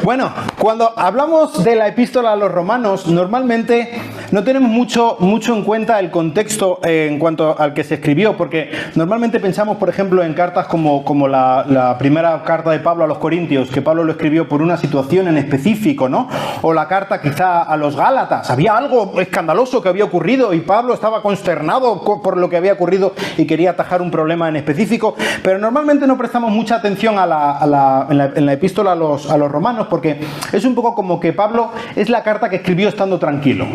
Bueno, cuando hablamos de la epístola a los romanos, normalmente no tenemos mucho en cuenta el contexto en cuanto al que se escribió, porque normalmente pensamos, por ejemplo, en cartas como la primera carta de Pablo a los Corintios, que Pablo lo escribió por una situación en específico, ¿no? O la carta quizá a los Gálatas. Había algo escandaloso que había ocurrido y Pablo estaba consternado por lo que había ocurrido y quería atajar un problema en específico, pero normalmente no prestamos mucha atención en la epístola a los romanos, porque es un poco como que Pablo es la carta que escribió estando tranquilo.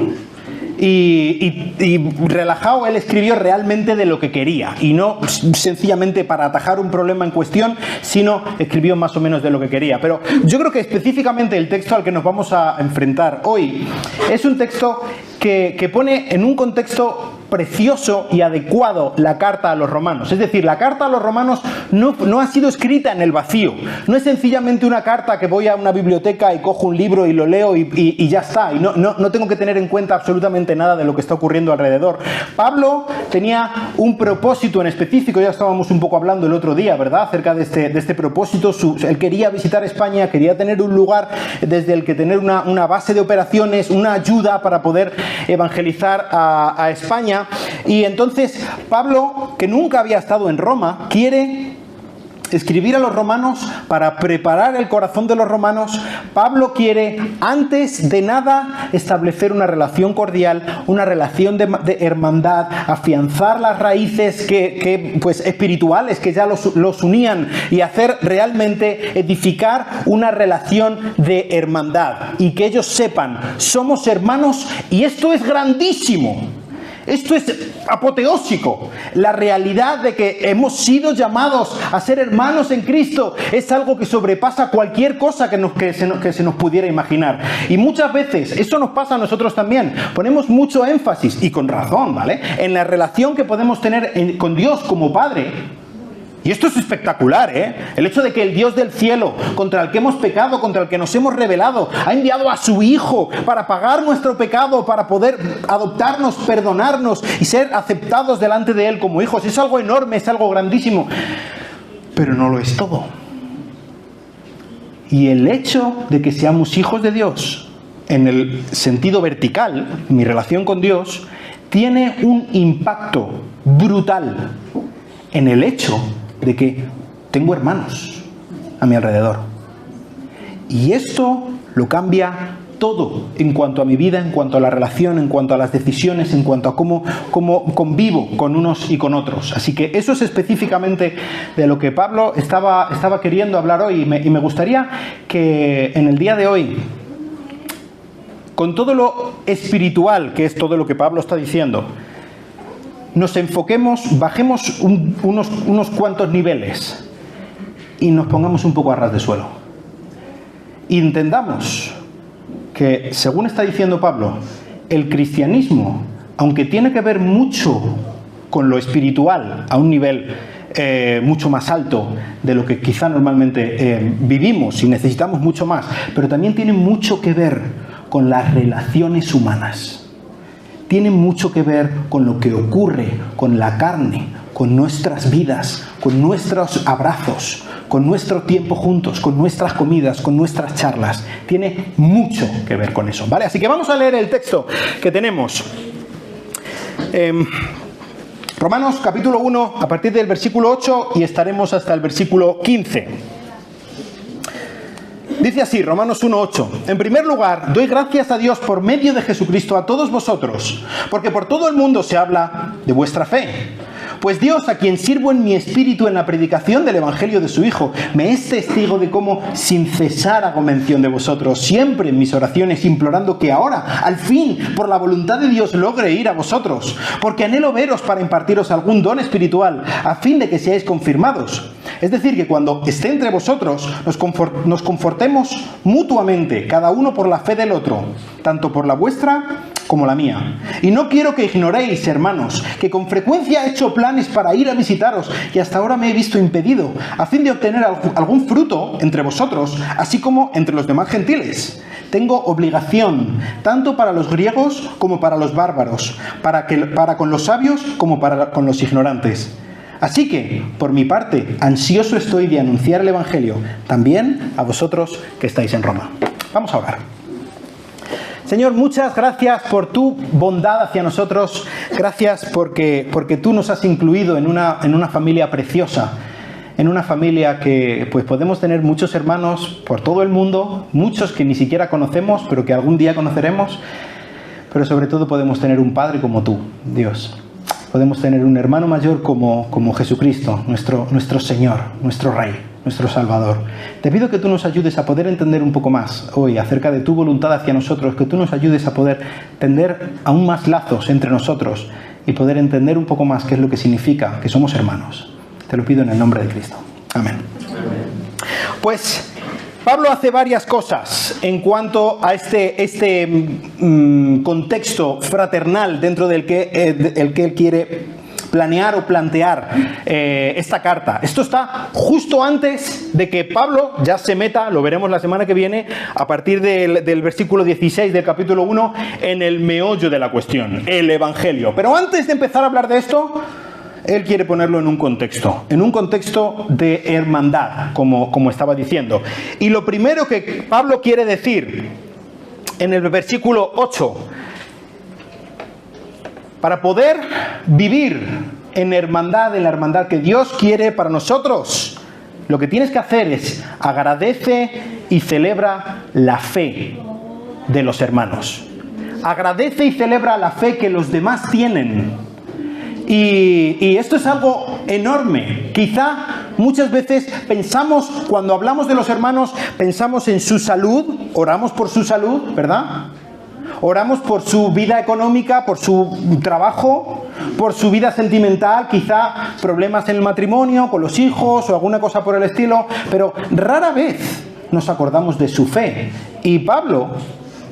Y relajado, él escribió realmente de lo que quería y no sencillamente para atajar un problema en cuestión, sino escribió más o menos de lo que quería. Pero yo creo que específicamente el texto al que nos vamos a enfrentar hoy es un texto que pone en un contexto precioso y adecuado la carta a los romanos. Es decir, la carta a los romanos no ha sido escrita en el vacío. No es sencillamente una carta que voy a una biblioteca y cojo un libro y lo leo y ya está. Y no tengo que tener en cuenta absolutamente nada de lo que está ocurriendo alrededor. Pablo tenía un propósito en específico. Ya estábamos un poco hablando el otro día, ¿verdad?, acerca de este propósito. Él quería visitar España, quería tener un lugar desde el que tener una base de operaciones, una ayuda para poder evangelizar a España. Y entonces Pablo, que nunca había estado en Roma, quiere escribir a los romanos para preparar el corazón de los romanos. Pablo quiere, antes de nada, establecer una relación cordial, una relación de hermandad, afianzar las raíces pues espirituales que ya los unían y hacer realmente edificar una relación de hermandad. Y que ellos sepan, somos hermanos y esto es grandísimo. Esto es apoteósico. La realidad de que hemos sido llamados a ser hermanos en Cristo es algo que sobrepasa cualquier cosa que se nos pudiera imaginar. Y muchas veces, eso nos pasa a nosotros también, ponemos mucho énfasis, y con razón, ¿vale?, en la relación que podemos tener con Dios como Padre. Y esto es espectacular, ¿eh? El hecho de que el Dios del cielo, contra el que hemos pecado, contra el que nos hemos rebelado, ha enviado a su Hijo para pagar nuestro pecado, para poder adoptarnos, perdonarnos y ser aceptados delante de Él como hijos. Es algo enorme, es algo grandísimo. Pero no lo es todo. Y el hecho de que seamos hijos de Dios, en el sentido vertical, mi relación con Dios, tiene un impacto brutal en el hecho de que tengo hermanos a mi alrededor. Y esto lo cambia todo en cuanto a mi vida, en cuanto a la relación, en cuanto a las decisiones, en cuanto a cómo convivo con unos y con otros. Así que eso es específicamente de lo que Pablo estaba queriendo hablar hoy. Y me gustaría que en el día de hoy, con todo lo espiritual, que es todo lo que Pablo está diciendo, nos enfoquemos, bajemos unos cuantos niveles y nos pongamos un poco a ras de suelo. Y entendamos que, según está diciendo Pablo, el cristianismo, aunque tiene que ver mucho con lo espiritual, a un nivel mucho más alto de lo que quizá normalmente vivimos y necesitamos mucho más, pero también tiene mucho que ver con las relaciones humanas. Tiene mucho que ver con lo que ocurre con la carne, con nuestras vidas, con nuestros abrazos, con nuestro tiempo juntos, con nuestras comidas, con nuestras charlas. Tiene mucho que ver con eso, ¿vale? Así que vamos a leer el texto que tenemos. Romanos capítulo 1, a partir del versículo 8 y estaremos hasta el versículo 15. Dice así, Romanos 1:8. En primer lugar, doy gracias a Dios por medio de Jesucristo a todos vosotros, porque por todo el mundo se habla de vuestra fe. Pues Dios, a quien sirvo en mi espíritu en la predicación del Evangelio de su Hijo, me es testigo de cómo sin cesar hago mención de vosotros, siempre en mis oraciones, implorando que ahora, al fin, por la voluntad de Dios, logre ir a vosotros, porque anhelo veros para impartiros algún don espiritual, a fin de que seáis confirmados. Es decir, que cuando esté entre vosotros, nos confortemos mutuamente, cada uno por la fe del otro, tanto por la vuestra como la mía. Y no quiero que ignoréis, hermanos, que con frecuencia he hecho planes para ir a visitaros y hasta ahora me he visto impedido, a fin de obtener algún fruto entre vosotros, así como entre los demás gentiles. Tengo obligación, tanto para los griegos como para los bárbaros, para con los sabios como para con los ignorantes. Así que, por mi parte, ansioso estoy de anunciar el Evangelio también a vosotros que estáis en Roma. Vamos a orar. Señor, muchas gracias por tu bondad hacia nosotros. Gracias porque tú nos has incluido en una familia preciosa. En una familia que pues podemos tener muchos hermanos por todo el mundo, muchos que ni siquiera conocemos, pero que algún día conoceremos. Pero sobre todo podemos tener un Padre como tú, Dios. Podemos tener un hermano mayor como Jesucristo, nuestro Señor, nuestro Rey, nuestro Salvador. Te pido que tú nos ayudes a poder entender un poco más hoy acerca de tu voluntad hacia nosotros, que tú nos ayudes a poder tender aún más lazos entre nosotros y poder entender un poco más qué es lo que significa que somos hermanos. Te lo pido en el nombre de Cristo. Amén. Pues Pablo hace varias cosas en cuanto a este contexto fraternal dentro del que él quiere planear o plantear esta carta. Esto está justo antes de que Pablo ya se meta, lo veremos la semana que viene, a partir del versículo 16 del capítulo 1, en el meollo de la cuestión, el Evangelio. Pero antes de empezar a hablar de esto, él quiere ponerlo en un contexto de hermandad, como estaba diciendo. Y lo primero que Pablo quiere decir en el versículo 8, para poder vivir en la hermandad que Dios quiere para nosotros, lo que tienes que hacer es agradece y celebra la fe de los hermanos. Agradece y celebra la fe que los demás tienen. Y esto es algo enorme. Quizá muchas veces pensamos, cuando hablamos de los hermanos, pensamos en su salud, oramos por su salud, ¿verdad? Oramos por su vida económica, por su trabajo, por su vida sentimental, quizá problemas en el matrimonio, con los hijos o alguna cosa por el estilo, pero rara vez nos acordamos de su fe. Y Pablo,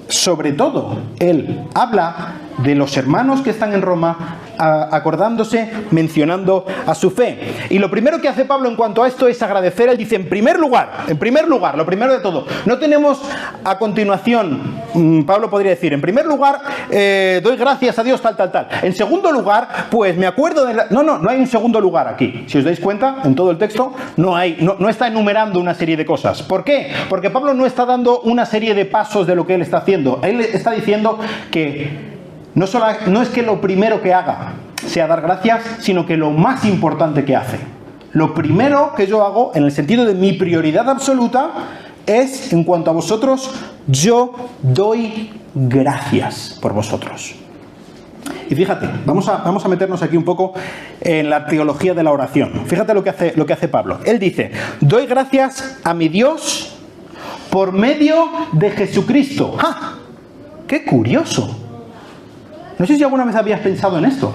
sobre todo, él habla de los hermanos que están en Roma, acordándose, mencionando a su fe. Y lo primero que hace Pablo en cuanto a esto es agradecer. Él dice, en primer lugar, lo primero de todo, no tenemos a continuación, Pablo podría decir, en primer lugar, doy gracias a Dios, tal. En segundo lugar, pues me acuerdo de... No hay un segundo lugar aquí. Si os dais cuenta, en todo el texto, no está enumerando una serie de cosas. ¿Por qué? Porque Pablo no está dando una serie de pasos de lo que él está haciendo. Él está diciendo que no es que lo primero que haga sea dar gracias, sino que lo más importante que hace. Lo primero que yo hago, en el sentido de mi prioridad absoluta, es, en cuanto a vosotros, yo doy gracias por vosotros. Y fíjate, vamos a meternos aquí un poco en la teología de la oración. Fíjate lo que hace Pablo. Él dice, doy gracias a mi Dios por medio de Jesucristo. ¡Ah! ¡Qué curioso! No sé si alguna vez habías pensado en esto.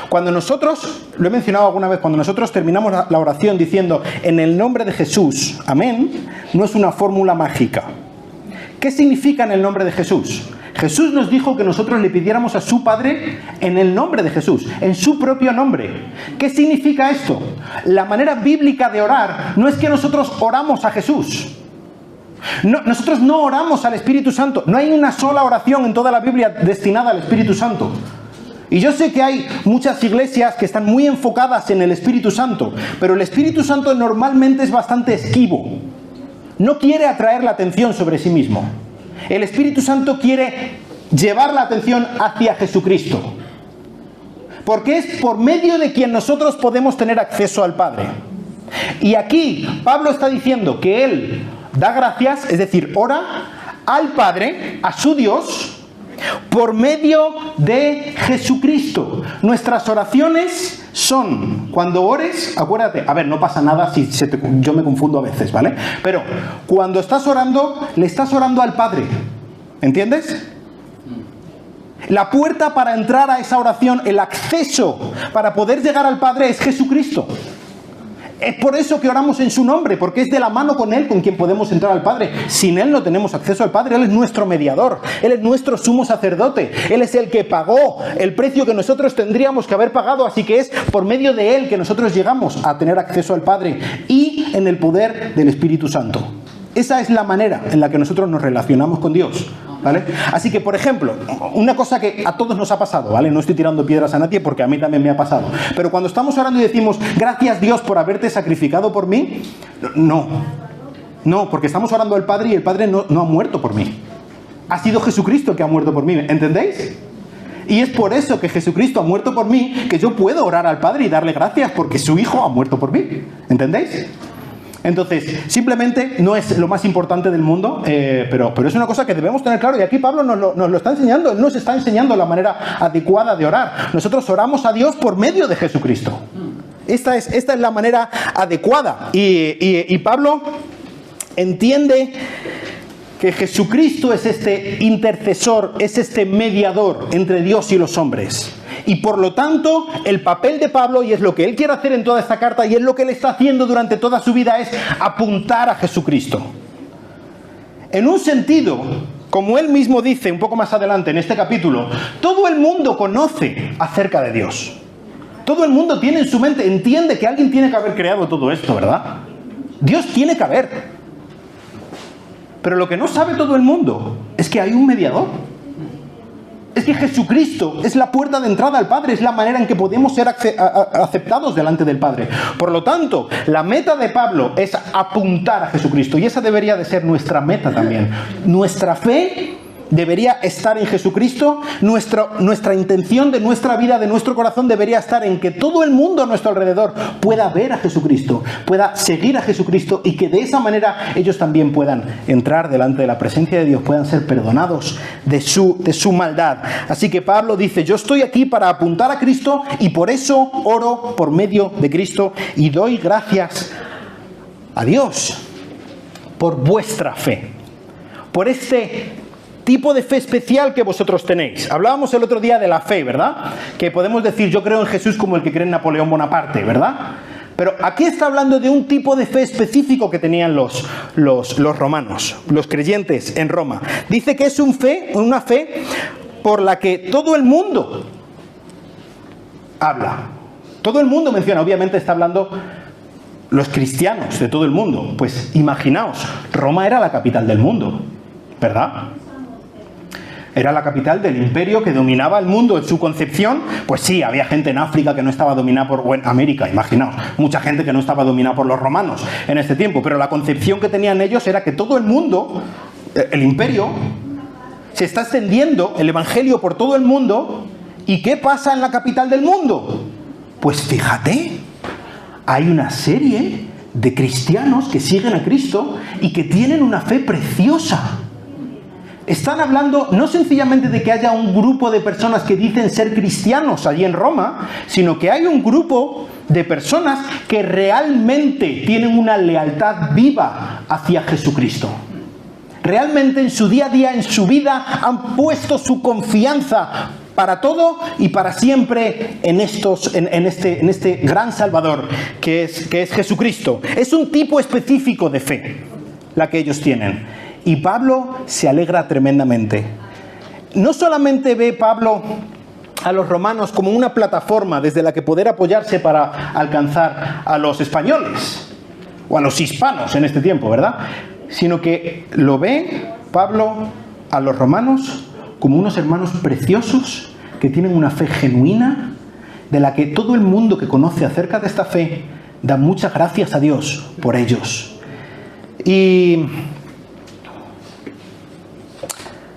Cuando nosotros, lo he mencionado alguna vez, cuando nosotros terminamos la oración diciendo en el nombre de Jesús, amén, no es una fórmula mágica. ¿Qué significa en el nombre de Jesús? Jesús nos dijo que nosotros le pidiéramos a su Padre en el nombre de Jesús, en su propio nombre. ¿Qué significa esto? La manera bíblica de orar no es que nosotros oramos a Jesús. No, nosotros no oramos al Espíritu Santo. No hay una sola oración en toda la Biblia destinada al Espíritu Santo. Y yo sé que hay muchas iglesias que están muy enfocadas en el Espíritu Santo, pero el Espíritu Santo normalmente es bastante esquivo. No quiere atraer la atención sobre sí mismo. El Espíritu Santo quiere llevar la atención hacia Jesucristo. Porque es por medio de quien nosotros podemos tener acceso al Padre. Y aquí Pablo está diciendo que él da gracias, es decir, ora al Padre, a su Dios, por medio de Jesucristo. Nuestras oraciones son, cuando ores, acuérdate, a ver, no pasa nada si yo me confundo a veces, ¿vale? Pero cuando estás orando, le estás orando al Padre, ¿entiendes? La puerta para entrar a esa oración, el acceso para poder llegar al Padre es Jesucristo. Es por eso que oramos en su nombre, porque es de la mano con Él con quien podemos entrar al Padre. Sin Él no tenemos acceso al Padre. Él es nuestro mediador, Él es nuestro sumo sacerdote, Él es el que pagó el precio que nosotros tendríamos que haber pagado, así que es por medio de Él que nosotros llegamos a tener acceso al Padre y en el poder del Espíritu Santo. Esa es la manera en la que nosotros nos relacionamos con Dios. ¿vale? Así que, por ejemplo, una cosa que a todos nos ha pasado, ¿vale? No estoy tirando piedras a nadie porque a mí también me ha pasado. Pero cuando estamos orando y decimos, gracias Dios por haberte sacrificado por mí, no, porque estamos orando al Padre y el Padre no ha muerto por mí. Ha sido Jesucristo el que ha muerto por mí, ¿entendéis? Y es por eso que Jesucristo ha muerto por mí, que yo puedo orar al Padre y darle gracias porque su Hijo ha muerto por mí, ¿entendéis? Entonces, simplemente no es lo más importante del mundo, pero es una cosa que debemos tener claro. Y aquí Pablo nos lo está enseñando. Él nos está enseñando la manera adecuada de orar. Nosotros oramos a Dios por medio de Jesucristo. Esta es la manera adecuada. Y Pablo entiende que Jesucristo es este intercesor, es este mediador entre Dios y los hombres. Y por lo tanto, el papel de Pablo, y es lo que él quiere hacer en toda esta carta, y es lo que él está haciendo durante toda su vida, es apuntar a Jesucristo. En un sentido, como él mismo dice un poco más adelante en este capítulo, todo el mundo conoce acerca de Dios. Todo el mundo tiene en su mente, entiende que alguien tiene que haber creado todo esto, ¿verdad? Dios tiene que haber. Pero lo que no sabe todo el mundo es que hay un mediador. Es que Jesucristo es la puerta de entrada al Padre, es la manera en que podemos ser aceptados delante del Padre. Por lo tanto, la meta de Pablo es apuntar a Jesucristo, y esa debería de ser nuestra meta también. Nuestra fe debería estar en Jesucristo, nuestra intención de nuestra vida, de nuestro corazón, debería estar en que todo el mundo a nuestro alrededor pueda ver a Jesucristo, pueda seguir a Jesucristo, y que de esa manera ellos también puedan entrar delante de la presencia de Dios, puedan ser perdonados de su maldad. Así que Pablo dice, yo estoy aquí para apuntar a Cristo, y por eso oro por medio de Cristo y doy gracias a Dios por vuestra fe, por este tipo de fe especial que vosotros tenéis. Hablábamos el otro día de la fe, ¿verdad? Que podemos decir, yo creo en Jesús como el que cree en Napoleón Bonaparte, ¿verdad? Pero aquí está hablando de un tipo de fe específico que tenían los romanos, los creyentes en Roma. Dice que es una fe por la que todo el mundo habla. Todo el mundo menciona, obviamente está hablando los cristianos de todo el mundo. Pues imaginaos, Roma era la capital del mundo, ¿verdad? Era la capital del imperio que dominaba el mundo en su concepción. Pues sí, había gente en África que no estaba dominada por América, imaginaos, mucha gente que no estaba dominada por los romanos en este tiempo, pero la concepción que tenían ellos era que todo el mundo, el imperio, se está extendiendo el evangelio por todo el mundo. ¿Y qué pasa en la capital del mundo? Pues fíjate, hay una serie de cristianos que siguen a Cristo y que tienen una fe preciosa. Están hablando no sencillamente de que haya un grupo de personas que dicen ser cristianos allí en Roma, sino que hay un grupo de personas que realmente tienen una lealtad viva hacia Jesucristo. Realmente en su día a día, en su vida, han puesto su confianza para todo y para siempre en este gran Salvador que es Jesucristo. Es un tipo específico de fe la que ellos tienen. Y Pablo se alegra tremendamente. No solamente ve Pablo a los romanos como una plataforma desde la que poder apoyarse para alcanzar a los españoles o a los hispanos en este tiempo, ¿verdad? Sino que lo ve Pablo a los romanos como unos hermanos preciosos que tienen una fe genuina, de la que todo el mundo que conoce acerca de esta fe da muchas gracias a Dios por ellos. Y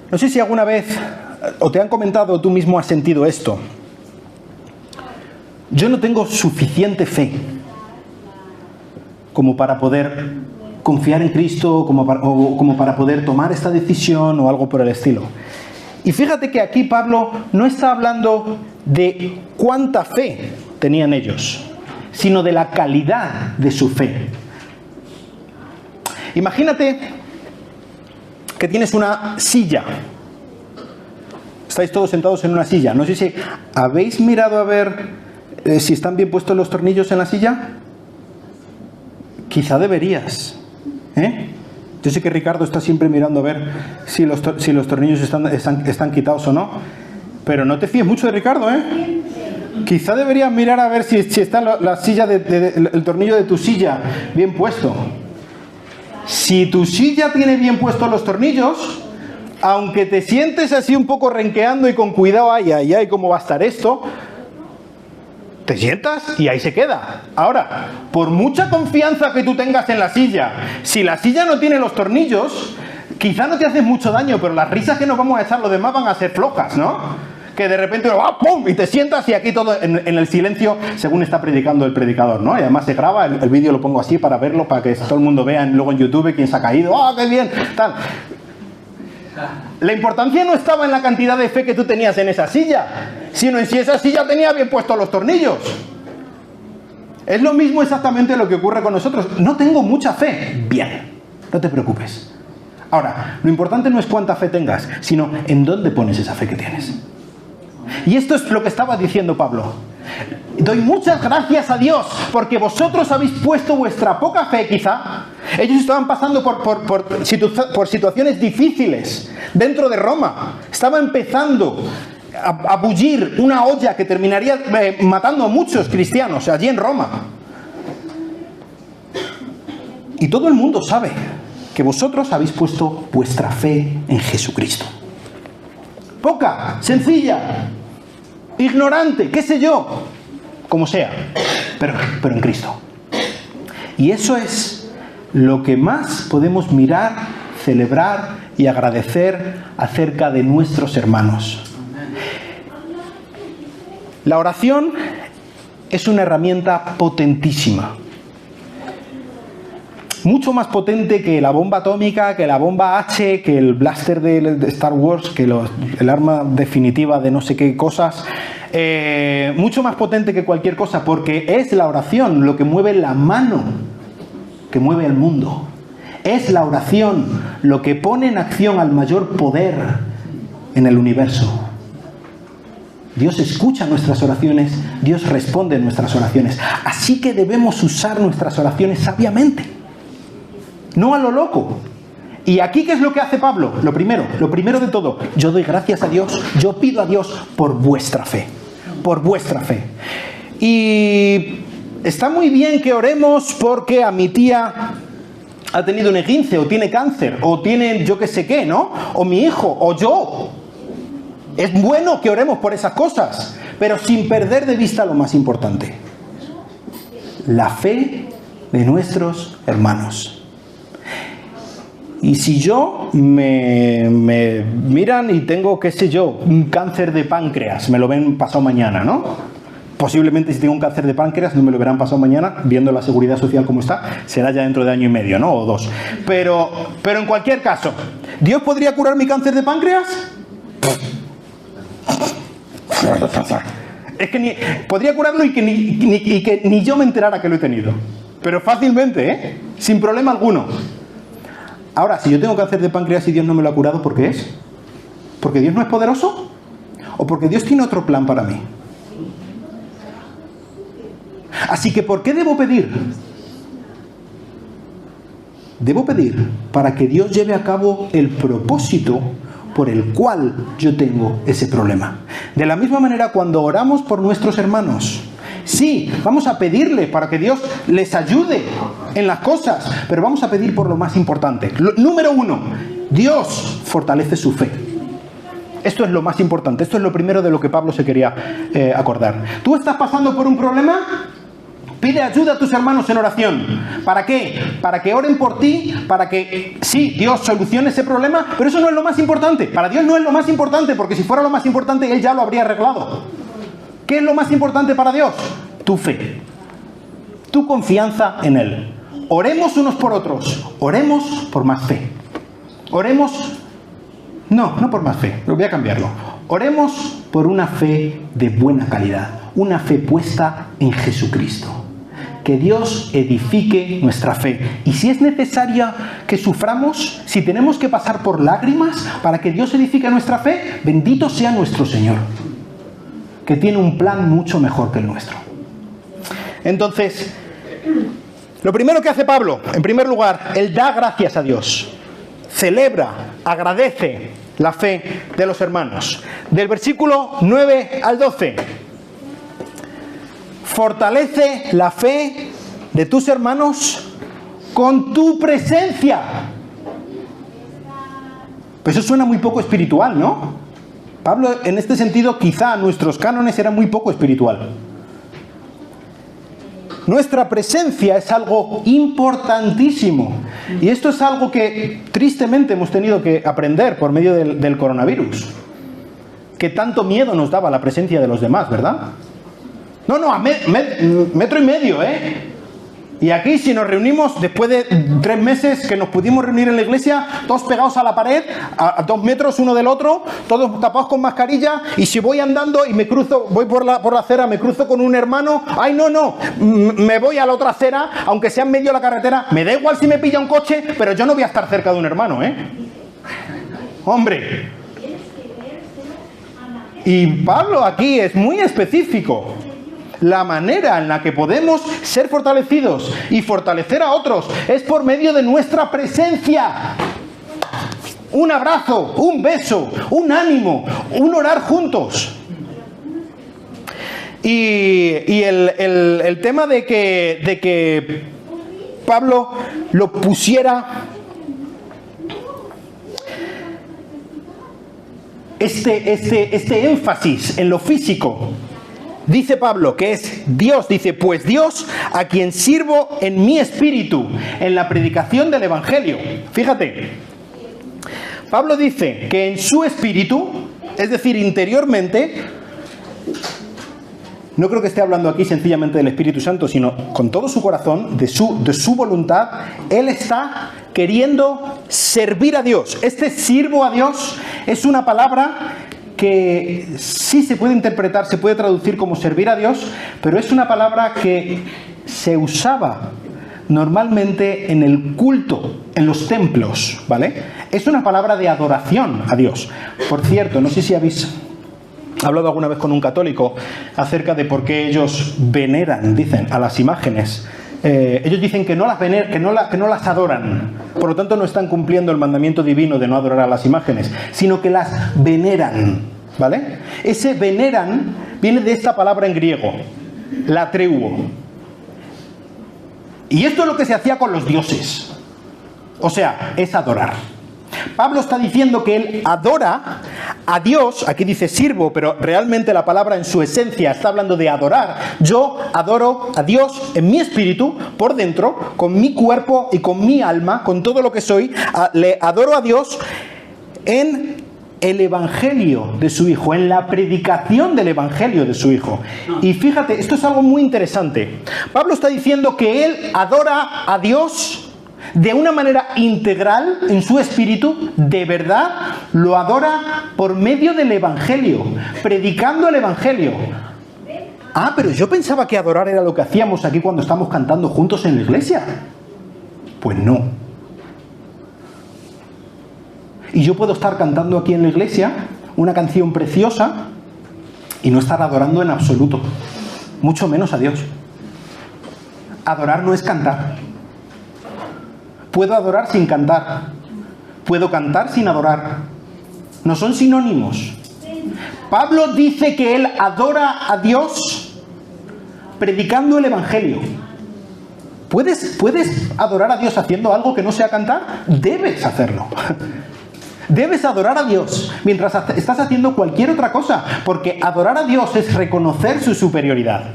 no sé si alguna vez o te han comentado o tú mismo has sentido esto. Yo no tengo suficiente fe como para poder confiar en Cristo, como para poder tomar esta decisión o algo por el estilo. Y fíjate que aquí Pablo no está hablando de cuánta fe tenían ellos, sino de la calidad de su fe. Imagínate que tienes una silla. Estáis todos sentados en una silla. No sé si habéis mirado a ver si están bien puestos los tornillos en la silla. Quizá deberías, ¿eh? Yo sé que Ricardo está siempre mirando a ver si los tornillos están quitados o no. Pero no te fíes mucho de Ricardo, ¿eh? Quizá deberías mirar a ver si está la silla el tornillo de tu silla bien puesto. Si tu silla tiene bien puestos los tornillos, aunque te sientes así un poco renqueando y con cuidado, ay, ay, ay, ¿cómo va a estar esto? Te sientas y ahí se queda. Ahora, por mucha confianza que tú tengas en la silla, si la silla no tiene los tornillos, quizá no te haces mucho daño, pero las risas que nos vamos a echar los demás van a ser flojas, ¿no? Que de repente ¡pum! Y te sientas y aquí todo en el silencio según está predicando el predicador, ¿no? Y además se graba, el vídeo lo pongo así para verlo, para que todo el mundo vea luego en YouTube quién se ha caído, ¡ah, qué bien! Tal. La importancia no estaba en la cantidad de fe que tú tenías en esa silla, sino en si esa silla tenía bien puestos los tornillos. Es lo mismo exactamente lo que ocurre con nosotros. No tengo mucha fe. Bien, no te preocupes. Ahora, lo importante no es cuánta fe tengas, sino en dónde pones esa fe que tienes. Y esto es lo que estaba diciendo Pablo. Doy muchas gracias a Dios porque vosotros habéis puesto vuestra poca fe, quizá. Ellos estaban pasando por situaciones difíciles dentro de Roma. Estaba empezando a bullir una olla que terminaría matando a muchos cristianos allí en Roma. Y todo el mundo sabe que vosotros habéis puesto vuestra fe en Jesucristo. Poca, sencilla, ignorante, qué sé yo, como sea, pero en Cristo. Y eso es lo que más podemos mirar, celebrar y agradecer acerca de nuestros hermanos. La oración es una herramienta potentísima. Mucho más potente que la bomba atómica, que la bomba H, que el blaster de Star Wars, que el arma definitiva de no sé qué cosas. Mucho más potente que cualquier cosa, porque es la oración lo que mueve la mano que mueve el mundo. Es la oración lo que pone en acción al mayor poder en el universo. Dios escucha nuestras oraciones, Dios responde en nuestras oraciones. Así que debemos usar nuestras oraciones sabiamente. No a lo loco. Y aquí, ¿qué es lo que hace Pablo? Lo primero de todo, yo doy gracias a Dios, yo pido a Dios por vuestra fe. Por vuestra fe. Y está muy bien que oremos porque a mi tía ha tenido un esguince, o tiene cáncer, o tiene yo qué sé qué, ¿no? O mi hijo, o yo. Es bueno que oremos por esas cosas, pero sin perder de vista lo más importante. La fe de nuestros hermanos. Y si yo me miran y tengo, qué sé yo, un cáncer de páncreas, me lo ven pasado mañana, ¿no? Posiblemente si tengo un cáncer de páncreas no me lo verán pasado mañana, viendo la seguridad social como está, será ya dentro de año y medio, ¿no? O 2. Pero en cualquier caso, ¿Dios podría curar mi cáncer de páncreas? Es que podría curarlo y que ni yo me enterara que lo he tenido. Pero fácilmente, ¿eh? Sin problema alguno. Ahora, si yo tengo cáncer de páncreas y Dios no me lo ha curado, ¿por qué es? ¿Porque Dios no es poderoso? ¿O porque Dios tiene otro plan para mí? Así que, ¿por qué debo pedir? Debo pedir para que Dios lleve a cabo el propósito por el cual yo tengo ese problema. De la misma manera, cuando oramos por nuestros hermanos, sí, vamos a pedirle para que Dios les ayude en las cosas, pero vamos a pedir por lo más importante. Número 1, Dios fortalece su fe. Esto es lo más importante, esto es lo primero de lo que Pablo se quería acordar. ¿Tú estás pasando por un problema? Pide ayuda a tus hermanos en oración. ¿Para qué? Para que oren por ti, para que, sí, Dios solucione ese problema, pero eso no es lo más importante. Para Dios no es lo más importante, porque si fuera lo más importante, Él ya lo habría arreglado. ¿Qué es lo más importante para Dios? Tu fe, tu confianza en Él. Oremos unos por otros, oremos por más fe. Oremos, no por más fe, voy a cambiarlo. Oremos por una fe de buena calidad, una fe puesta en Jesucristo. Que Dios edifique nuestra fe. Y si es necesaria que suframos, si tenemos que pasar por lágrimas para que Dios edifique nuestra fe, bendito sea nuestro Señor, que tiene un plan mucho mejor que el nuestro. Entonces, lo primero que hace Pablo, en primer lugar, él da gracias a Dios. Celebra, agradece la fe de los hermanos. Del versículo 9 al 12. Fortalece la fe de tus hermanos con tu presencia. Pues eso suena muy poco espiritual, ¿no? Pablo, en este sentido, quizá nuestros cánones eran muy poco espiritual. Nuestra presencia es algo importantísimo. Y esto es algo que tristemente hemos tenido que aprender por medio del coronavirus. Que tanto miedo nos daba la presencia de los demás, ¿verdad? No, a metro y medio, ¿eh? Y aquí, si nos reunimos después de 3 meses que nos pudimos reunir en la iglesia, todos pegados a la pared, a 2 metros uno del otro, todos tapados con mascarilla, y si voy andando y me cruzo, voy por la acera, me cruzo con un hermano, ¡ay, no! Me voy a la otra acera, aunque sea en medio de la carretera, me da igual si me pilla un coche, pero yo no voy a estar cerca de un hermano, ¿eh? ¡Hombre! Y Pablo aquí es muy específico. La manera en la que podemos ser fortalecidos y fortalecer a otros es por medio de nuestra presencia. Un abrazo, un beso, un ánimo, un orar juntos. Y el tema de que Pablo lo pusiera este énfasis en lo físico. Dice Pablo que es Dios, dice, pues Dios a quien sirvo en mi espíritu, en la predicación del Evangelio. Fíjate, Pablo dice que en su espíritu, es decir, interiormente, no creo que esté hablando aquí sencillamente del Espíritu Santo, sino con todo su corazón, de su voluntad, él está queriendo servir a Dios. Este sirvo a Dios es una palabra que sí se puede interpretar, se puede traducir como servir a Dios, pero es una palabra que se usaba normalmente en el culto, en los templos, ¿vale? Es una palabra de adoración a Dios. Por cierto, no sé si habéis hablado alguna vez con un católico acerca de por qué ellos veneran, dicen, a las imágenes. Ellos dicen que no las adoran, por lo tanto no están cumpliendo el mandamiento divino de no adorar a las imágenes, sino que las veneran, ¿vale? Ese veneran viene de esta palabra en griego, latreuo. Y esto es lo que se hacía con los dioses, o sea, es adorar. Pablo está diciendo que él adora a Dios, aquí dice sirvo, pero realmente la palabra en su esencia está hablando de adorar. Yo adoro a Dios en mi espíritu, por dentro, con mi cuerpo y con mi alma, con todo lo que soy, le adoro a Dios en el Evangelio de su Hijo, en la predicación del Evangelio de su Hijo. Y fíjate, esto es algo muy interesante. Pablo está diciendo que él adora a Dios de una manera integral en su espíritu, de verdad, lo adora por medio del Evangelio, predicando el Evangelio. Ah, pero yo pensaba que adorar era lo que hacíamos aquí cuando estamos cantando juntos en la iglesia. Pues no. Y yo puedo estar cantando aquí en la iglesia una canción preciosa y no estar adorando en absoluto, mucho menos a Dios. Adorar no es cantar. Puedo adorar sin cantar. Puedo cantar sin adorar. No son sinónimos. Pablo dice que él adora a Dios predicando el Evangelio. ¿Puedes adorar a Dios haciendo algo que no sea cantar? Debes hacerlo. Debes adorar a Dios mientras estás haciendo cualquier otra cosa, porque adorar a Dios es reconocer su superioridad.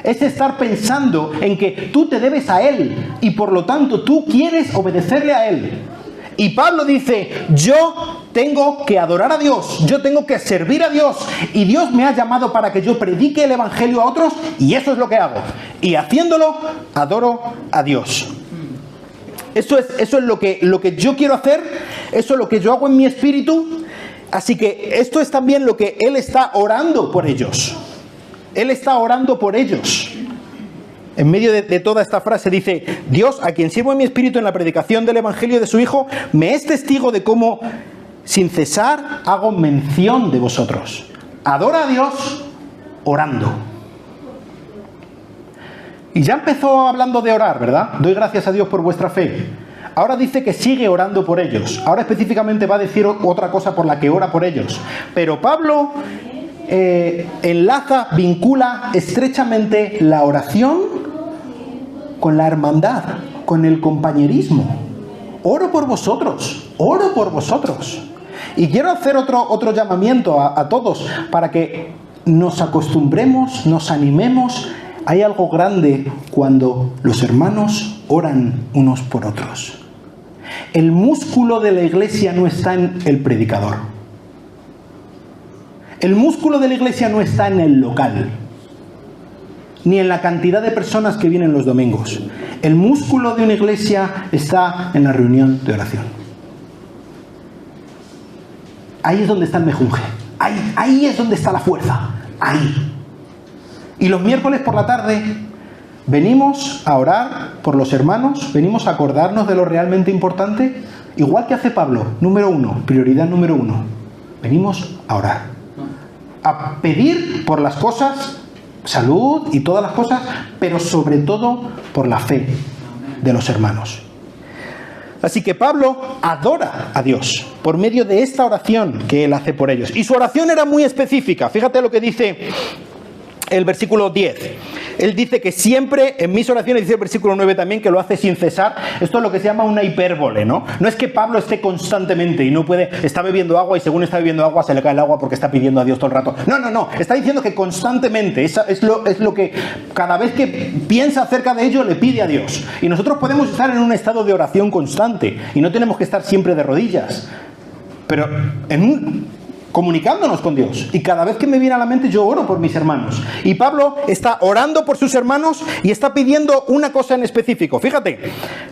Es estar pensando en que tú te debes a Él y por lo tanto tú quieres obedecerle a Él. Y Pablo dice, yo tengo que adorar a Dios, yo tengo que servir a Dios y Dios me ha llamado para que yo predique el Evangelio a otros y eso es lo que hago. Y haciéndolo, adoro a Dios. Eso es lo que yo quiero hacer, eso es lo que yo hago en mi espíritu. Así que esto es también lo que Él está orando por ellos. Él está orando por ellos. En medio de toda esta frase dice, Dios, a quien sirvo en mi espíritu en la predicación del Evangelio de su Hijo, me es testigo de cómo, sin cesar, hago mención de vosotros. Adora a Dios orando. Y ya empezó hablando de orar, ¿verdad? Doy gracias a Dios por vuestra fe. Ahora dice que sigue orando por ellos. Ahora específicamente va a decir otra cosa por la que ora por ellos. Pero Pablo enlaza, vincula estrechamente la oración con la hermandad, con el compañerismo. oro por vosotros, oro por vosotros. Y quiero hacer otro llamamiento a todos para que nos acostumbremos, nos animemos. Hay algo grande cuando los hermanos oran unos por otros. El músculo de la iglesia no está en el predicador. El músculo de la iglesia no está en el local, ni en la cantidad de personas que vienen los domingos. El músculo de una iglesia está en la reunión de oración. Ahí es donde está el mejunje. Ahí es donde está la fuerza. Ahí. Y los miércoles por la tarde venimos a orar por los hermanos, venimos a acordarnos de lo realmente importante, igual que hace Pablo. Número 1, prioridad número 1. Venimos a orar. A pedir por las cosas, salud y todas las cosas, pero sobre todo por la fe de los hermanos. Así que Pablo adora a Dios por medio de esta oración que él hace por ellos. Y su oración era muy específica. Fíjate lo que dice el versículo 10. Él dice que siempre, en mis oraciones, dice el versículo 9 también, que lo hace sin cesar. Esto es lo que se llama una hipérbole, ¿no? No es que Pablo esté constantemente y no puede, está bebiendo agua y según está bebiendo agua se le cae el agua porque está pidiendo a Dios todo el rato. No. Está diciendo que constantemente, es lo que cada vez que piensa acerca de ello le pide a Dios. Y nosotros podemos estar en un estado de oración constante y no tenemos que estar siempre de rodillas. Pero comunicándonos con Dios. Y cada vez que me viene a la mente yo oro por mis hermanos. Y Pablo está orando por sus hermanos y está pidiendo una cosa en específico. Fíjate,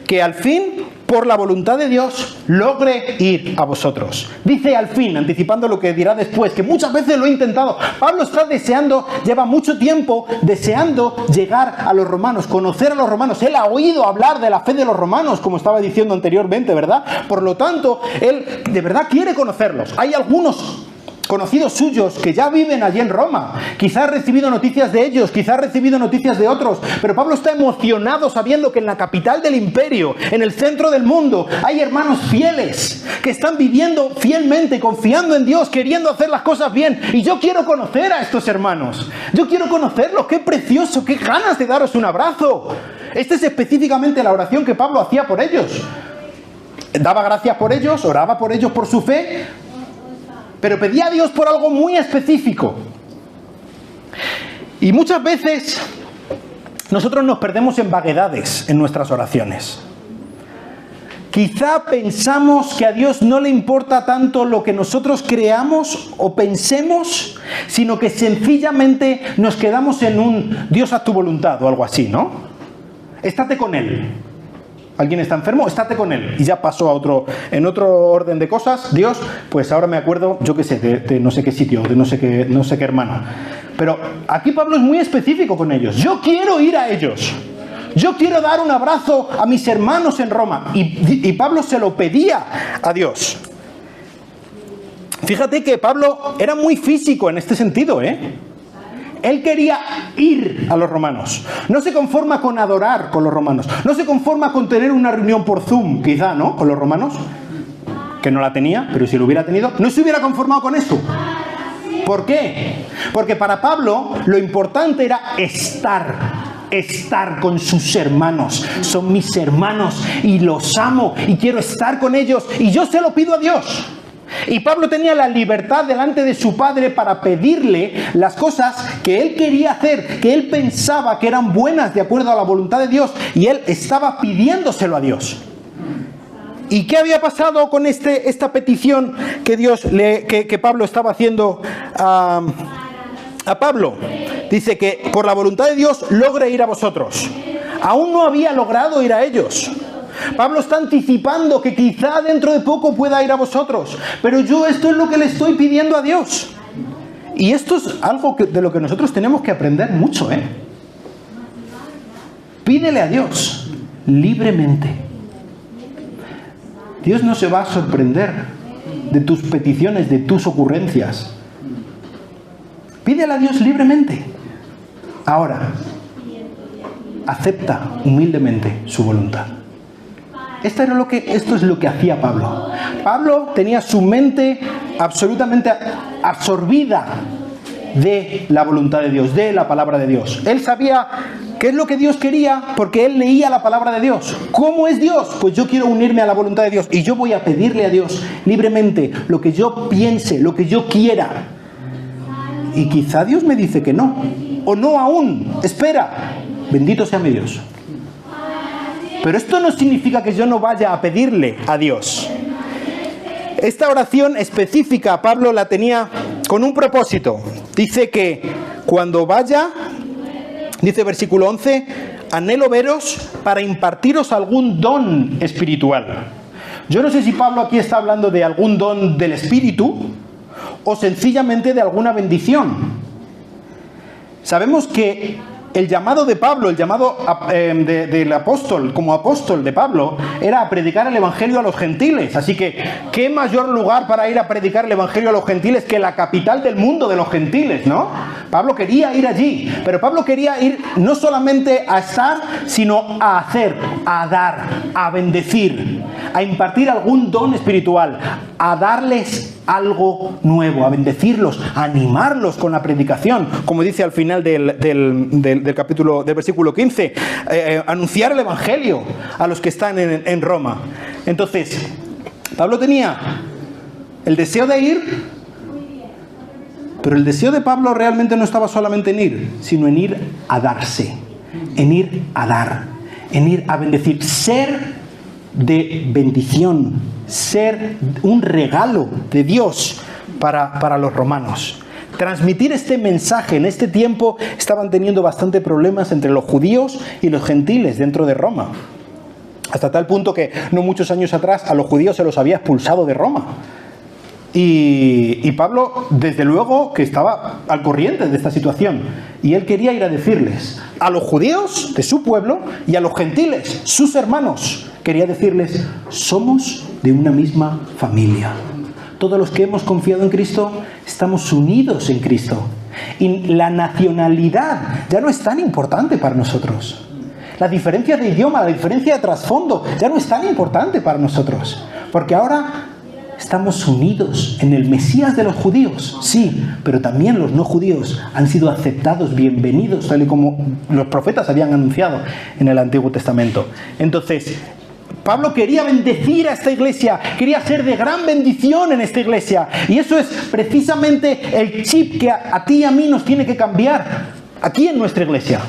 que al fin, por la voluntad de Dios, logre ir a vosotros. Dice al fin, anticipando lo que dirá después, que muchas veces lo he intentado. Pablo está deseando, lleva mucho tiempo deseando llegar a los romanos, conocer a los romanos. Él ha oído hablar de la fe de los romanos, como estaba diciendo anteriormente, ¿verdad? Por lo tanto, él de verdad quiere conocerlos. Hay algunos conocidos suyos que ya viven allí en Roma. Quizá ha recibido noticias de ellos, quizá ha recibido noticias de otros, pero Pablo está emocionado sabiendo que en la capital del imperio, en el centro del mundo, hay hermanos fieles que están viviendo fielmente, confiando en Dios, queriendo hacer las cosas bien. Y yo quiero conocer a estos hermanos. Yo quiero conocerlos. ¡Qué precioso! ¡Qué ganas de daros un abrazo! Esta es específicamente la oración que Pablo hacía por ellos. Daba gracias por ellos, oraba por ellos por su fe, pero pedía a Dios por algo muy específico. Y muchas veces nosotros nos perdemos en vaguedades en nuestras oraciones. Quizá pensamos que a Dios no le importa tanto lo que nosotros creamos o pensemos, sino que sencillamente nos quedamos en un Dios a tu voluntad o algo así, ¿no? Estate con Él. ¿Alguien está enfermo? Estate con él. Y ya pasó en otro orden de cosas. Dios, pues ahora me acuerdo, yo qué sé, de no sé qué sitio, de no sé qué hermano. Pero aquí Pablo es muy específico con ellos. Yo quiero ir a ellos. Yo quiero dar un abrazo a mis hermanos en Roma. Y Pablo se lo pedía a Dios. Fíjate que Pablo era muy físico en este sentido, ¿eh? Él quería ir a los romanos. No se conforma con adorar con los romanos. No se conforma con tener una reunión por Zoom, quizá, ¿no? Con los romanos. Que no la tenía, pero si lo hubiera tenido, no se hubiera conformado con esto. ¿Por qué? Porque para Pablo lo importante era estar con sus hermanos. Son mis hermanos y los amo y quiero estar con ellos y yo se lo pido a Dios. Y Pablo tenía la libertad delante de su padre para pedirle las cosas que él quería hacer, que él pensaba que eran buenas de acuerdo a la voluntad de Dios, y él estaba pidiéndoselo a Dios. ¿Y qué había pasado con esta petición que Pablo estaba haciendo a Pablo? Dice que por la voluntad de Dios logre ir a vosotros. Aún no había logrado ir a ellos. Pablo está anticipando que quizá dentro de poco pueda ir a vosotros, pero esto es lo que le estoy pidiendo a Dios. Y esto es algo de lo que nosotros tenemos que aprender mucho, ¿eh? Pídele a Dios libremente. Dios no se va a sorprender de tus peticiones, de tus ocurrencias. Pídele a Dios libremente. Ahora, acepta humildemente su voluntad. Esto es lo que hacía Pablo. Pablo tenía su mente absolutamente absorbida de la voluntad de Dios, de la palabra de Dios. Él sabía ¿Qué es lo que Dios quería? Porque él leía la palabra de Dios. ¿Cómo es Dios? Pues yo quiero unirme a la voluntad de Dios y yo voy a pedirle a Dios libremente lo que yo piense, lo que yo quiera. Y quizá Dios me dice que no, o no aún, espera, bendito sea mi Dios. Pero esto no significa que yo no vaya a pedirle a Dios. Esta oración específica Pablo la tenía con un propósito. Dice que cuando vaya, dice versículo 11, anhelo veros para impartiros algún don espiritual. Yo no sé si Pablo aquí está hablando de algún don del Espíritu o sencillamente de alguna bendición. Sabemos que el llamado de Pablo, el llamado del apóstol, como apóstol de Pablo, era a predicar el evangelio a los gentiles. Así que, ¿qué mayor lugar para ir a predicar el evangelio a los gentiles que la capital del mundo de los gentiles, ¿no? Pablo quería ir allí, pero Pablo quería ir no solamente a estar, sino a hacer, a dar, a bendecir, a impartir algún don espiritual, a darles algo nuevo, a bendecirlos, a animarlos con la predicación, como dice al final del capítulo, del versículo 15, anunciar el evangelio a los que están en Roma. Entonces, Pablo tenía el deseo de ir, pero el deseo de Pablo realmente no estaba solamente en ir, sino en ir a darse, en ir a dar, en ir a bendecir, ser de bendición, ser un regalo de Dios para los romanos. Transmitir este mensaje. En este tiempo estaban teniendo bastante problemas entre los judíos y los gentiles dentro de Roma. Hasta tal punto que no muchos años atrás a los judíos se los había expulsado de Roma. Y Pablo, desde luego, que estaba al corriente de esta situación. Y él quería ir a decirles a los judíos de su pueblo y a los gentiles, sus hermanos, quería decirles, somos de una misma familia. Todos los que hemos confiado en Cristo, estamos unidos en Cristo. Y la nacionalidad ya no es tan importante para nosotros. La diferencia de idioma, la diferencia de trasfondo, ya no es tan importante para nosotros. Porque ahora estamos unidos en el Mesías de los judíos, sí, pero también los no judíos han sido aceptados, bienvenidos, tal y como los profetas habían anunciado en el Antiguo Testamento. Entonces, Pablo quería bendecir a esta iglesia, quería ser de gran bendición en esta iglesia. Y eso es precisamente el chip que a ti y a mí nos tiene que cambiar aquí en nuestra iglesia.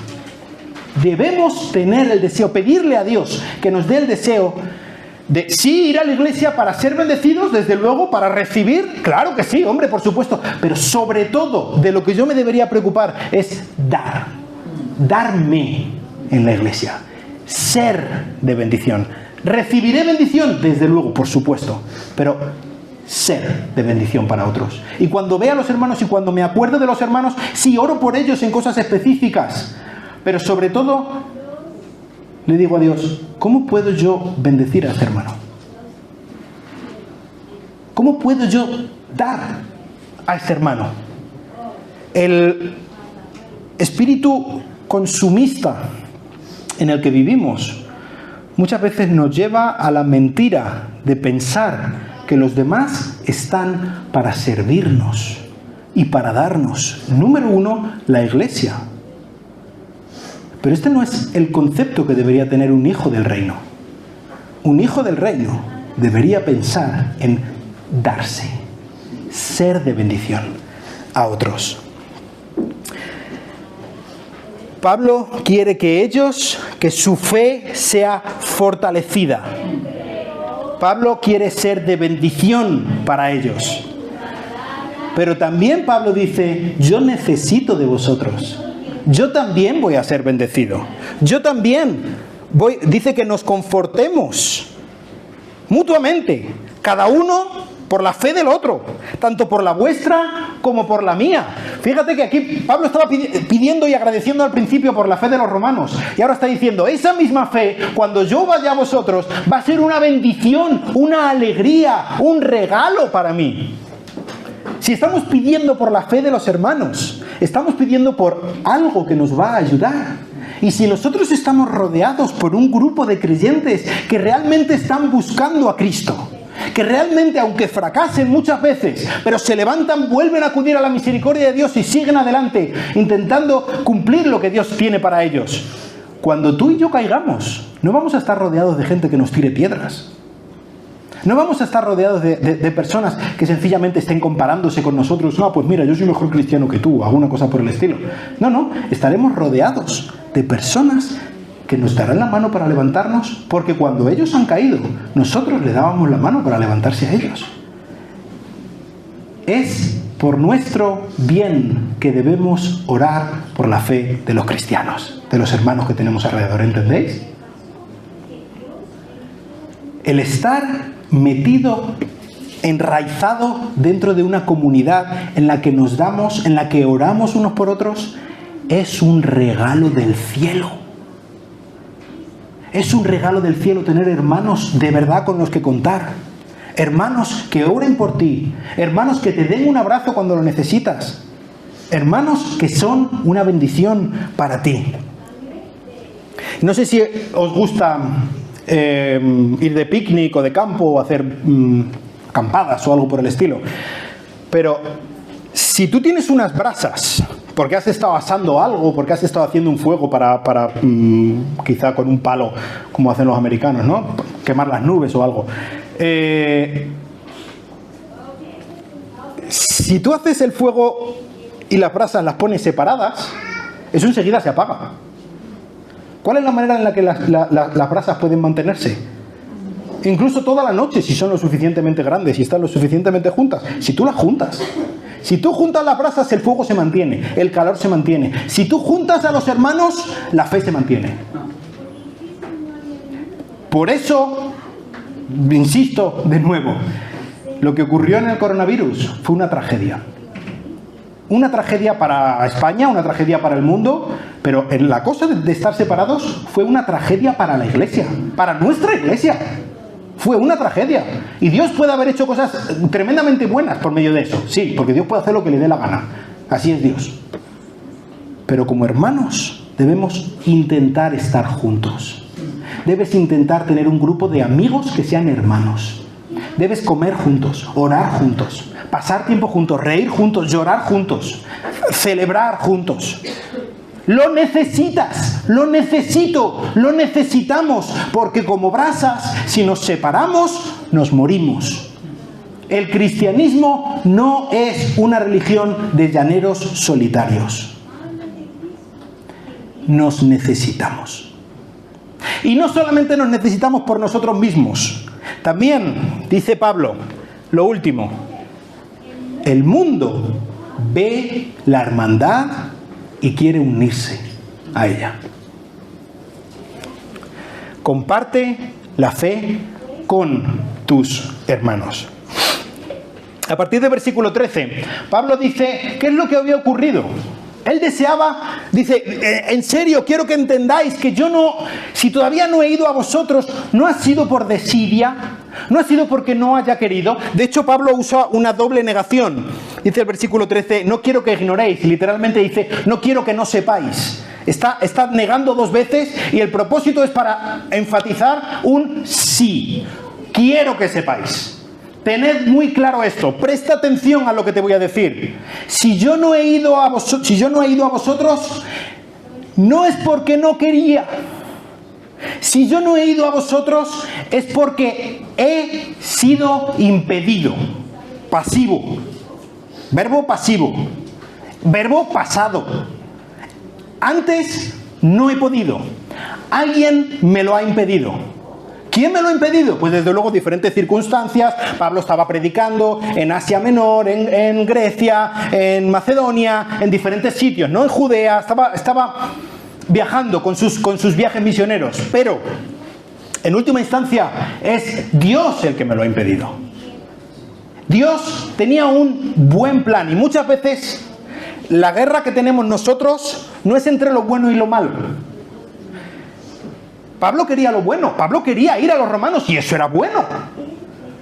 Debemos tener el deseo, pedirle a Dios que nos dé el deseo de sí ir a la iglesia para ser bendecidos, desde luego, para recibir, claro que sí, hombre, por supuesto, pero sobre todo de lo que yo me debería preocupar es darme en la iglesia, ser de bendición. ¿Recibiré bendición? Desde luego, por supuesto, pero ser de bendición para otros. Y cuando vea a los hermanos y cuando me acuerdo de los hermanos, sí, oro por ellos en cosas específicas, pero sobre todo le digo a Dios, ¿cómo puedo yo bendecir a este hermano? ¿Cómo puedo yo dar a este hermano? El espíritu consumista en el que vivimos muchas veces nos lleva a la mentira de pensar que los demás están para servirnos y para darnos. Número uno, la iglesia. Pero este no es el concepto que debería tener un hijo del reino. Un hijo del reino debería pensar en darse, ser de bendición a otros. Pablo quiere que su fe sea fortalecida. Pablo quiere ser de bendición para ellos. Pero también Pablo dice, yo necesito de vosotros. Yo también voy a ser bendecido. Yo también dice que nos confortemos mutuamente, cada uno por la fe del otro, tanto por la vuestra como por la mía. Fíjate que aquí Pablo estaba pidiendo y agradeciendo al principio por la fe de los romanos, y ahora está diciendo, esa misma fe, cuando yo vaya a vosotros, va a ser una bendición, una alegría, un regalo para mí. Si estamos pidiendo por la fe de los hermanos, estamos pidiendo por algo que nos va a ayudar. Y si nosotros estamos rodeados por un grupo de creyentes que realmente están buscando a Cristo, que realmente, aunque fracasen muchas veces, pero se levantan, vuelven a acudir a la misericordia de Dios y siguen adelante, intentando cumplir lo que Dios tiene para ellos, cuando tú y yo caigamos, no vamos a estar rodeados de gente que nos tire piedras. No vamos a estar rodeados de personas que sencillamente estén comparándose con nosotros. No, pues mira, yo soy mejor cristiano que tú, alguna cosa por el estilo. No, estaremos rodeados de personas que nos darán la mano para levantarnos, porque cuando ellos han caído, nosotros le dábamos la mano para levantarse a ellos. Es por nuestro bien que debemos orar por la fe de los cristianos, de los hermanos que tenemos alrededor, ¿entendéis? El estar metido, enraizado dentro de una comunidad en la que nos damos, en la que oramos unos por otros, es un regalo del cielo. Es un regalo del cielo tener hermanos de verdad con los que contar. Hermanos que oren por ti. Hermanos que te den un abrazo cuando lo necesitas. Hermanos que son una bendición para ti. No sé si os gusta ir de picnic o de campo o hacer acampadas o algo por el estilo, pero si tú tienes unas brasas porque has estado asando algo, porque has estado haciendo un fuego para quizá con un palo como hacen los americanos, ¿no? Quemar las nubes o algo, si tú haces el fuego y las brasas las pones separadas, eso enseguida se apaga. ¿Cuál es la manera en la que las brasas pueden mantenerse? Incluso toda la noche, si son lo suficientemente grandes y están lo suficientemente juntas. Si tú las juntas. Si tú juntas las brasas, el fuego se mantiene, el calor se mantiene. Si tú juntas a los hermanos, la fe se mantiene. Por eso, insisto de nuevo, lo que ocurrió en el coronavirus fue una tragedia. Una tragedia para España, una tragedia para el mundo, pero en la cosa de estar separados fue una tragedia para la iglesia, para nuestra iglesia. Fue una tragedia. Y Dios puede haber hecho cosas tremendamente buenas por medio de eso. Sí, porque Dios puede hacer lo que le dé la gana. Así es Dios. Pero como hermanos debemos intentar estar juntos. Debes intentar tener un grupo de amigos que sean hermanos. Debes comer juntos, orar juntos, pasar tiempo juntos, reír juntos, llorar juntos, celebrar juntos. Lo necesitas, lo necesito, lo necesitamos, porque como brasas, si nos separamos, nos morimos. El cristianismo no es una religión de llaneros solitarios. Nos necesitamos. Y no solamente nos necesitamos por nosotros mismos. También, dice Pablo, lo último, el mundo ve la hermandad y quiere unirse a ella. Comparte la fe con tus hermanos. A partir del versículo 13, Pablo dice, ¿qué es lo que había ocurrido? Él deseaba, dice, en serio, quiero que entendáis que yo no, si todavía no he ido a vosotros, no ha sido por desidia, no ha sido porque no haya querido. De hecho, Pablo usa una doble negación. Dice el versículo 13, no quiero que ignoréis. Literalmente dice, no quiero que no sepáis. Está negando dos veces y el propósito es para enfatizar un sí. Quiero que sepáis. Tened muy claro esto, presta atención a lo que te voy a decir. Si yo no he ido a vosotros, no es porque no quería. Si yo no he ido a vosotros, es porque he sido impedido. Pasivo. Verbo pasivo. Verbo pasado. Antes no he podido. Alguien me lo ha impedido. ¿Quién me lo ha impedido? Pues desde luego diferentes circunstancias. Pablo estaba predicando en Asia Menor, en Grecia, en Macedonia, en diferentes sitios, ¿no? En Judea, estaba viajando con sus viajes misioneros. Pero, en última instancia, es Dios el que me lo ha impedido. Dios tenía un buen plan y muchas veces la guerra que tenemos nosotros no es entre lo bueno y lo malo. Pablo quería lo bueno, Pablo quería ir a los romanos y eso era bueno.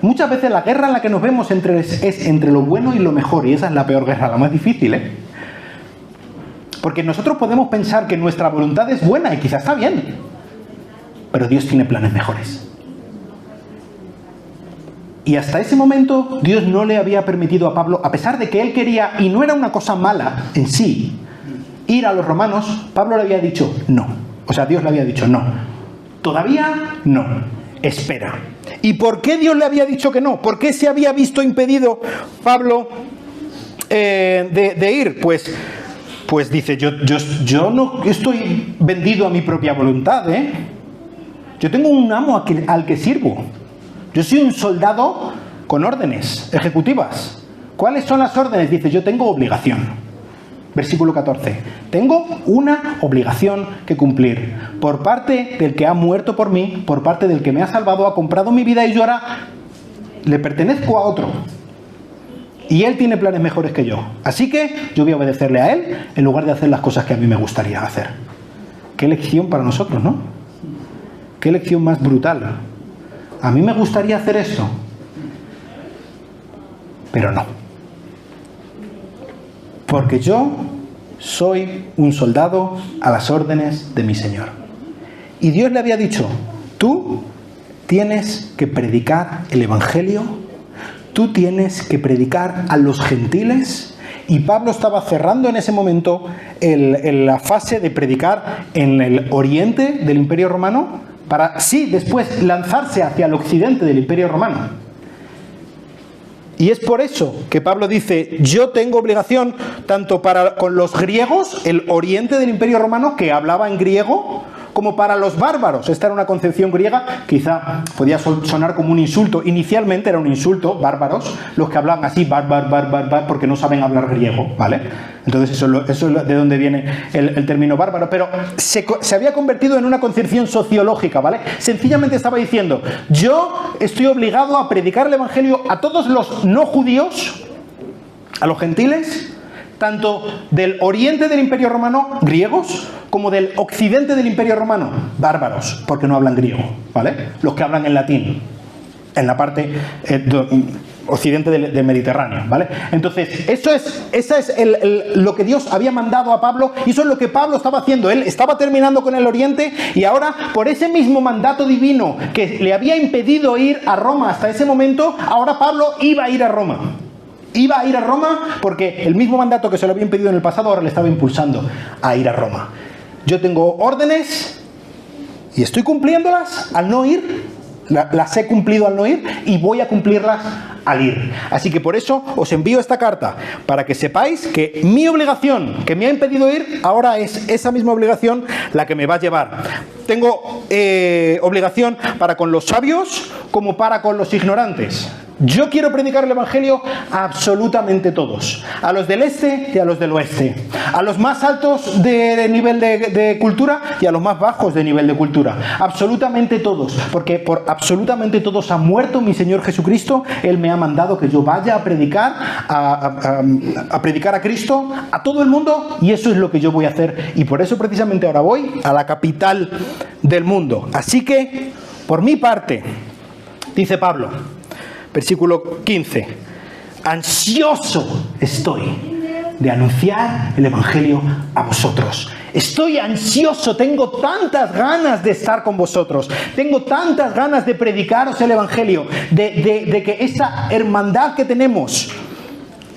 Muchas veces la guerra en la que nos vemos es entre lo bueno y lo mejor, y esa es la peor guerra, la más difícil, ¿eh? Porque nosotros podemos pensar que nuestra voluntad es buena y quizás está bien, pero Dios tiene planes mejores. Y hasta ese momento Dios no le había permitido a Pablo, a pesar de que él quería, y no era una cosa mala en sí, ir a los romanos, Pablo le había dicho no. O sea, Dios le había dicho no. Todavía no. Espera. ¿Y por qué Dios le había dicho que no? ¿Por qué se había visto impedido Pablo de ir? Pues dice, yo no estoy vendido a mi propia voluntad, ¿eh? Yo tengo un amo al que sirvo. Yo soy un soldado con órdenes ejecutivas. ¿Cuáles son las órdenes? Dice, yo tengo obligación. Versículo 14. Tengo una obligación que cumplir. Por parte del que ha muerto por mí, por parte del que me ha salvado, ha comprado mi vida y yo ahora le pertenezco a otro. Y él tiene planes mejores que yo. Así que yo voy a obedecerle a él en lugar de hacer las cosas que a mí me gustaría hacer. Qué lección para nosotros, ¿no? Qué lección más brutal. A mí me gustaría hacer esto, pero no. Porque yo soy un soldado a las órdenes de mi Señor. Y Dios le había dicho, tú tienes que predicar el Evangelio, tú tienes que predicar a los gentiles. Y Pablo estaba cerrando en ese momento la fase de predicar en el oriente del Imperio Romano, para sí después lanzarse hacia el occidente del Imperio Romano. Y es por eso que Pablo dice, yo tengo obligación tanto para con los griegos, el oriente del Imperio Romano, que hablaba en griego, como para los bárbaros. Esta era una concepción griega, quizá podía sonar como un insulto. Inicialmente era un insulto, bárbaros, los que hablan así, bar, porque no saben hablar griego, ¿vale? Entonces eso es de donde viene el término bárbaro. Pero se había convertido en una concepción sociológica, ¿vale? Sencillamente estaba diciendo, yo estoy obligado a predicar el Evangelio a todos los no judíos, a los gentiles, tanto del oriente del Imperio Romano, griegos, como del occidente del Imperio Romano, bárbaros, porque no hablan griego, ¿vale? Los que hablan en latín, en la parte occidente del Mediterráneo, ¿vale? Entonces, esa es lo que Dios había mandado a Pablo, y eso es lo que Pablo estaba haciendo. Él estaba terminando con el oriente, y ahora, por ese mismo mandato divino que le había impedido ir a Roma hasta ese momento, ahora Pablo iba a ir a Roma. Iba a ir a Roma porque el mismo mandato que se lo había impedido en el pasado ahora le estaba impulsando a ir a Roma. Yo tengo órdenes y estoy cumpliéndolas al no ir. Las he cumplido al no ir y voy a cumplirlas al ir. Así que por eso os envío esta carta, para que sepáis que mi obligación, que me ha impedido ir, ahora es esa misma obligación la que me va a llevar. Tengo obligación para con los sabios como para con los ignorantes. Yo quiero predicar el Evangelio a absolutamente todos, a los del este y a los del oeste, a los más altos de nivel de cultura y a los más bajos de nivel de cultura, absolutamente todos, porque por absolutamente todos ha muerto mi Señor Jesucristo. Él me ha mandado que yo vaya a predicar a predicar a Cristo a todo el mundo, y eso es lo que yo voy a hacer, y por eso precisamente ahora voy a la capital del mundo. Así que, por mi parte, dice Pablo, versículo 15, ansioso estoy de anunciar el Evangelio a vosotros. Estoy ansioso, tengo tantas ganas de estar con vosotros, tengo tantas ganas de predicaros el Evangelio, de que esa hermandad que tenemos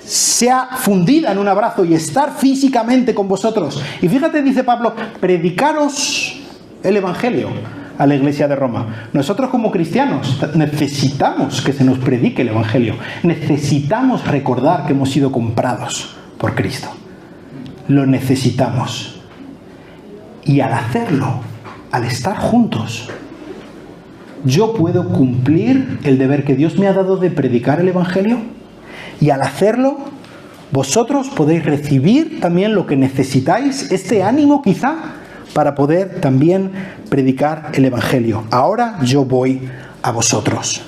sea fundida en un abrazo y estar físicamente con vosotros. Y fíjate, dice Pablo, predicaros el Evangelio a la iglesia de Roma. Nosotros como cristianos necesitamos que se nos predique el Evangelio. Necesitamos recordar que hemos sido comprados por Cristo. Lo necesitamos. Y al hacerlo, al estar juntos, yo puedo cumplir el deber que Dios me ha dado de predicar el Evangelio. Y al hacerlo, vosotros podéis recibir también lo que necesitáis, este ánimo quizá, para poder también predicar el Evangelio. Ahora yo voy a vosotros.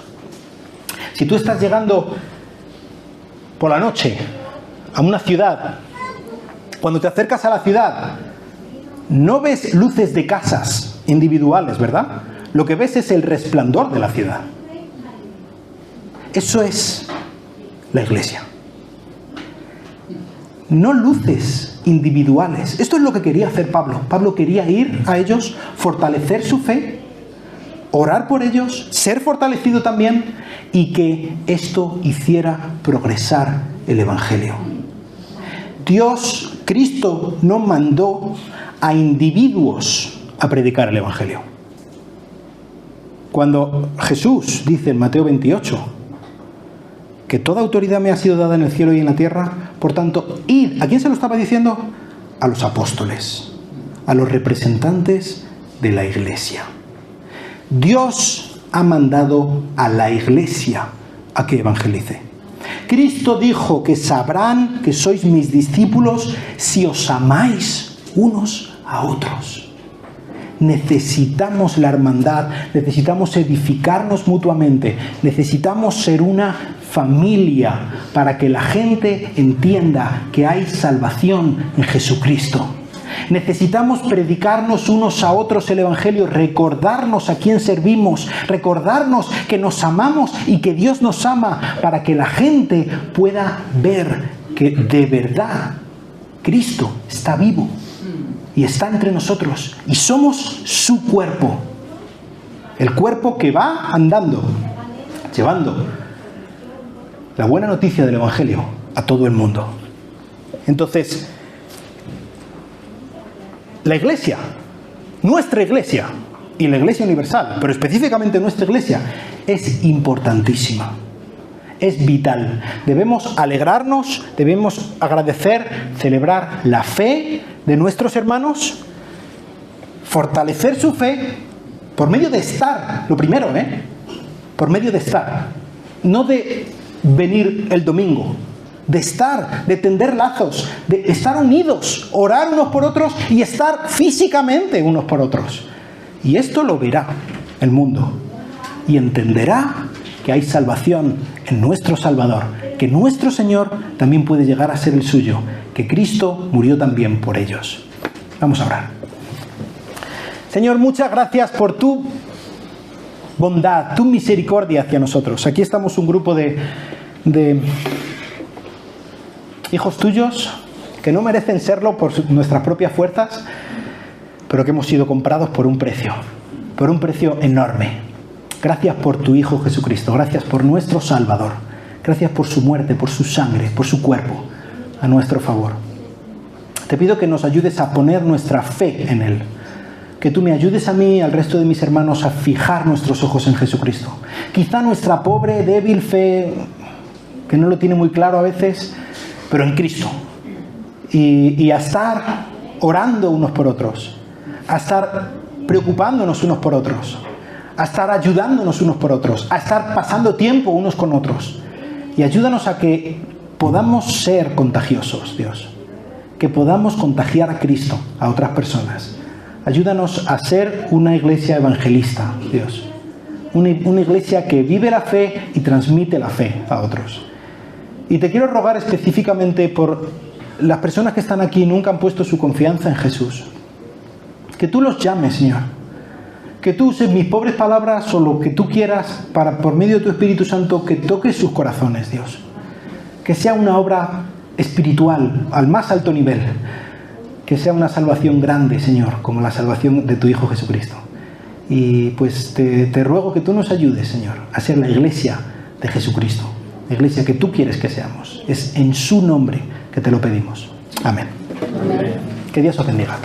Si tú estás llegando por la noche a una ciudad, cuando te acercas a la ciudad, no ves luces de casas individuales, ¿verdad? Lo que ves es el resplandor de la ciudad. Eso es la iglesia. No luces individuales. Esto es lo que quería hacer Pablo. Pablo quería ir a ellos, fortalecer su fe, orar por ellos, ser fortalecido también, y que esto hiciera progresar el Evangelio. Dios, Cristo, no mandó a individuos a predicar el Evangelio. Cuando Jesús dice en Mateo 28 que toda autoridad me ha sido dada en el cielo y en la tierra, por tanto, id. ¿A quién se lo estaba diciendo? A los apóstoles, a los representantes de la iglesia. Dios ha mandado a la iglesia a que evangelice. Cristo dijo que sabrán que sois mis discípulos si os amáis unos a otros. Necesitamos la hermandad, necesitamos edificarnos mutuamente, necesitamos ser una familia para que la gente entienda que hay salvación en Jesucristo. Necesitamos predicarnos unos a otros el Evangelio, recordarnos a quién servimos, recordarnos que nos amamos y que Dios nos ama, para que la gente pueda ver que de verdad Cristo está vivo y está entre nosotros y somos su cuerpo. El cuerpo que va andando, llevando la buena noticia del Evangelio a todo el mundo. Entonces, la iglesia, nuestra iglesia y la iglesia universal, pero específicamente nuestra iglesia, es importantísima, es vital. Debemos alegrarnos, debemos agradecer, celebrar la fe de nuestros hermanos, fortalecer su fe por medio de estar, lo primero, por medio de estar, no de venir el domingo, de estar, de tender lazos, de estar unidos, orar unos por otros y estar físicamente unos por otros. Y esto lo verá el mundo y entenderá que hay salvación en nuestro Salvador, que nuestro Señor también puede llegar a ser el suyo, que Cristo murió también por ellos. Vamos a orar. Señor, muchas gracias por tu bondad, tu misericordia hacia nosotros. Aquí estamos un grupo de hijos tuyos que no merecen serlo por nuestras propias fuerzas, pero que hemos sido comprados por un precio enorme. Gracias por tu Hijo Jesucristo, gracias por nuestro Salvador, gracias por su muerte, por su sangre, por su cuerpo, a nuestro favor. Te pido que nos ayudes a poner nuestra fe en Él, que tú me ayudes a mí y al resto de mis hermanos a fijar nuestros ojos en Jesucristo. Quizá nuestra pobre, débil fe, que no lo tiene muy claro a veces, pero en Cristo. Y a estar orando unos por otros, a estar preocupándonos unos por otros, a estar ayudándonos unos por otros, a estar pasando tiempo unos con otros. Y ayúdanos a que podamos ser contagiosos, Dios, que podamos contagiar a Cristo a otras personas. Ayúdanos a ser una iglesia evangelista, Dios, una iglesia que vive la fe y transmite la fe a otros. Y te quiero rogar específicamente por las personas que están aquí y nunca han puesto su confianza en Jesús. Que tú los llames, Señor. Que tú uses mis pobres palabras o lo que tú quieras para, por medio de tu Espíritu Santo, que toques sus corazones, Dios. Que sea una obra espiritual al más alto nivel. Que sea una salvación grande, Señor, como la salvación de tu Hijo Jesucristo. Y pues te ruego que tú nos ayudes, Señor, a ser la iglesia de Jesucristo. La iglesia que tú quieres que seamos. Es en su nombre que te lo pedimos. Amén. Que Dios os bendiga.